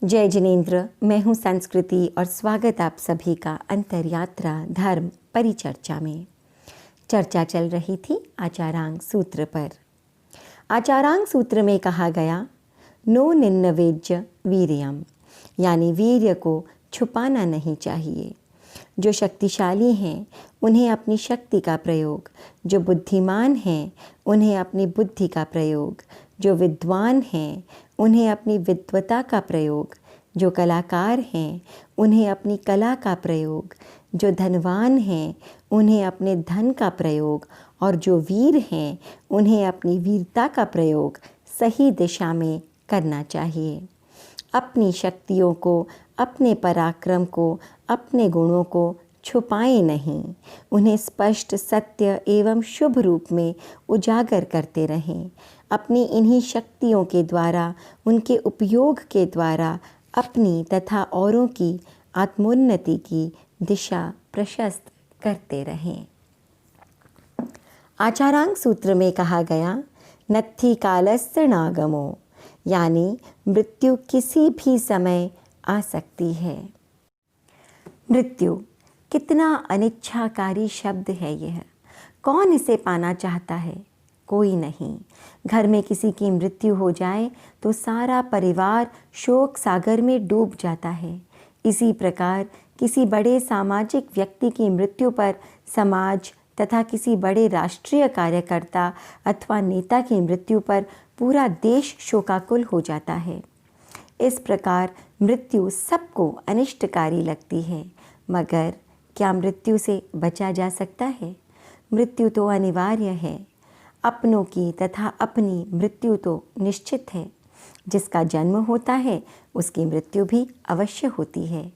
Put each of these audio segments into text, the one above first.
जय जिनेंद्र। मैं हूँ संस्कृति और स्वागत आप सभी का अंतर्यात्रा धर्म परिचर्चा में। चर्चा चल रही थी आचारांग सूत्र पर। आचारांग सूत्र में कहा गया नो निन्नवेज्य वीर्यम, यानी वीर्य को छुपाना नहीं चाहिए। जो शक्तिशाली हैं उन्हें अपनी शक्ति का प्रयोग, जो बुद्धिमान हैं उन्हें अपनी बुद्धि का प्रयोग, जो विद्वान हैं उन्हें अपनी विद्वता का प्रयोग, जो कलाकार हैं उन्हें अपनी कला का प्रयोग, जो धनवान हैं उन्हें अपने धन का प्रयोग और जो वीर हैं उन्हें अपनी वीरता का प्रयोग सही दिशा में करना चाहिए। अपनी शक्तियों को, अपने पराक्रम को, अपने गुणों को छुपाएं नहीं, उन्हें स्पष्ट, सत्य एवं शुभ रूप में उजागर करते रहें। अपनी इन्हीं शक्तियों के द्वारा, उनके उपयोग के द्वारा अपनी तथा औरों की आत्मोन्नति की दिशा प्रशस्त करते रहें। आचारांग सूत्र में कहा गया नत्थि कालस्य नागमो, यानी मृत्यु किसी भी समय आ सकती है। मृत्यु कितना अनिच्छाकारी शब्द है यह। कौन इसे पाना चाहता है? कोई नहीं। घर में किसी की मृत्यु हो जाए तो सारा परिवार शोक सागर में डूब जाता है। इसी प्रकार किसी बड़े सामाजिक व्यक्ति की मृत्यु पर समाज तथा किसी बड़े राष्ट्रीय कार्यकर्ता अथवा नेता की मृत्यु पर पूरा देश शोकाकुल हो जाता है। इस प्रकार मृत्यु सबको अनिष्टकारी लगती है, मगर क्या मृत्यु से बचा जा सकता है? मृत्यु तो अनिवार्य है। अपनों की तथा अपनी मृत्यु तो निश्चित है। जिसका जन्म होता है उसकी मृत्यु भी अवश्य होती है।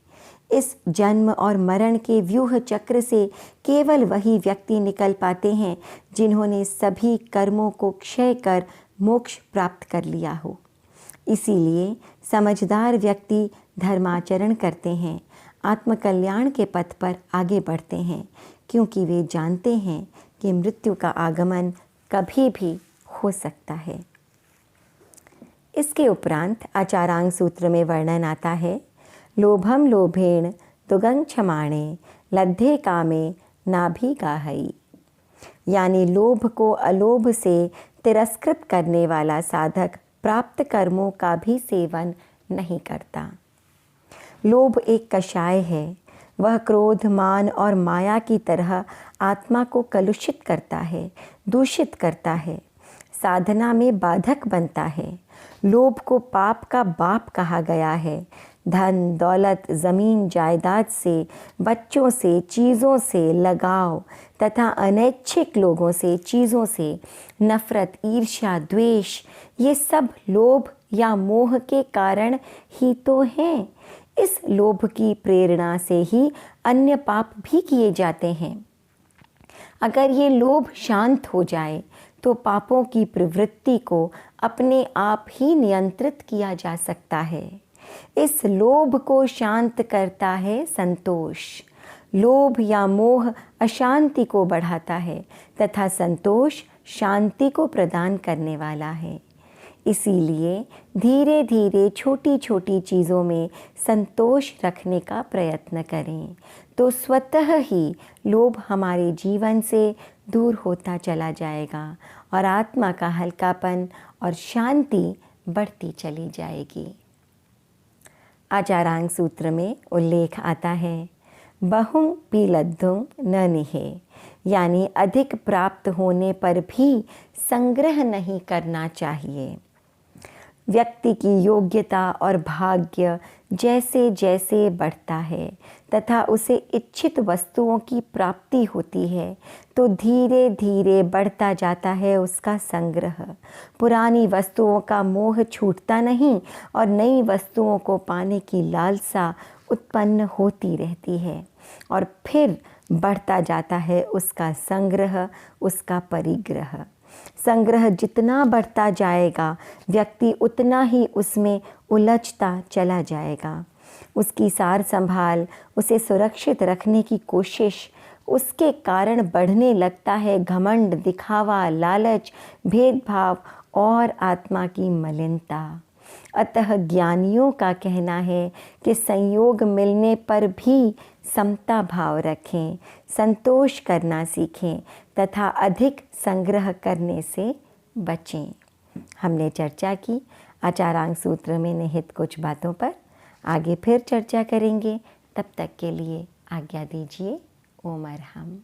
इस जन्म और मरण के व्यूह चक्र से केवल वही व्यक्ति निकल पाते हैं जिन्होंने सभी कर्मों को क्षय कर मोक्ष प्राप्त कर लिया हो। इसीलिए समझदार व्यक्ति धर्माचरण करते हैं, आत्मकल्याण के पथ पर आगे बढ़ते हैं, क्योंकि वे जानते हैं कि मृत्यु का आगमन कभी भी हो सकता है। इसके उपरांत आचारांग सूत्र में वर्णन आता है लोभम लोभेण तुगं क्षमाणे लब्धे कामे नाभि गाहई, यानी लोभ को अलोभ से तिरस्कृत करने वाला साधक प्राप्त कर्मों का भी सेवन नहीं करता। लोभ एक कषाय है। वह क्रोध, मान और माया की तरह आत्मा को कलुषित करता है, दूषित करता है, साधना में बाधक बनता है। लोभ को पाप का बाप कहा गया है। धन, दौलत, ज़मीन जायदाद से, बच्चों से, चीज़ों से लगाव तथा अनैच्छिक लोगों से, चीज़ों से नफ़रत, ईर्ष्या, द्वेष, ये सब लोभ या मोह के कारण ही तो हैं। इस लोभ की प्रेरणा से ही अन्य पाप भी किए जाते हैं। अगर ये लोभ शांत हो जाए तो पापों की प्रवृत्ति को अपने आप ही नियंत्रित किया जा सकता है। इस लोभ को शांत करता है संतोष। लोभ या मोह अशांति को बढ़ाता है तथा संतोष शांति को प्रदान करने वाला है। इसीलिए धीरे धीरे छोटी छोटी चीज़ों में संतोष रखने का प्रयत्न करें तो स्वतः ही लोभ हमारे जीवन से दूर होता चला जाएगा और आत्मा का हल्कापन और शांति बढ़ती चली जाएगी। आचारांग सूत्र में उल्लेख आता है बहुं पीलद्धुं न निहे, यानी अधिक प्राप्त होने पर भी संग्रह नहीं करना चाहिए। व्यक्ति की योग्यता और भाग्य जैसे जैसे बढ़ता है तथा उसे इच्छित वस्तुओं की प्राप्ति होती है तो धीरे धीरे बढ़ता जाता है उसका संग्रह। पुरानी वस्तुओं का मोह छूटता नहीं और नई वस्तुओं को पाने की लालसा उत्पन्न होती रहती है और फिर बढ़ता जाता है उसका संग्रह, उसका परिग्रह। संग्रह जितना बढ़ता जाएगा व्यक्ति उतना ही उसमें उलझता चला जाएगा। उसकी सार संभाल, उसे सुरक्षित रखने की कोशिश, उसके कारण बढ़ने लगता है घमंड, दिखावा, लालच, भेदभाव और आत्मा की मलिनता। अतः ज्ञानियों का कहना है कि संयोग मिलने पर भी समता भाव रखें, संतोष करना सीखें तथा अधिक संग्रह करने से बचें। हमने चर्चा की आचारांग सूत्र में निहित कुछ बातों पर। आगे फिर चर्चा करेंगे। तब तक के लिए आज्ञा दीजिए। ओम अरहम।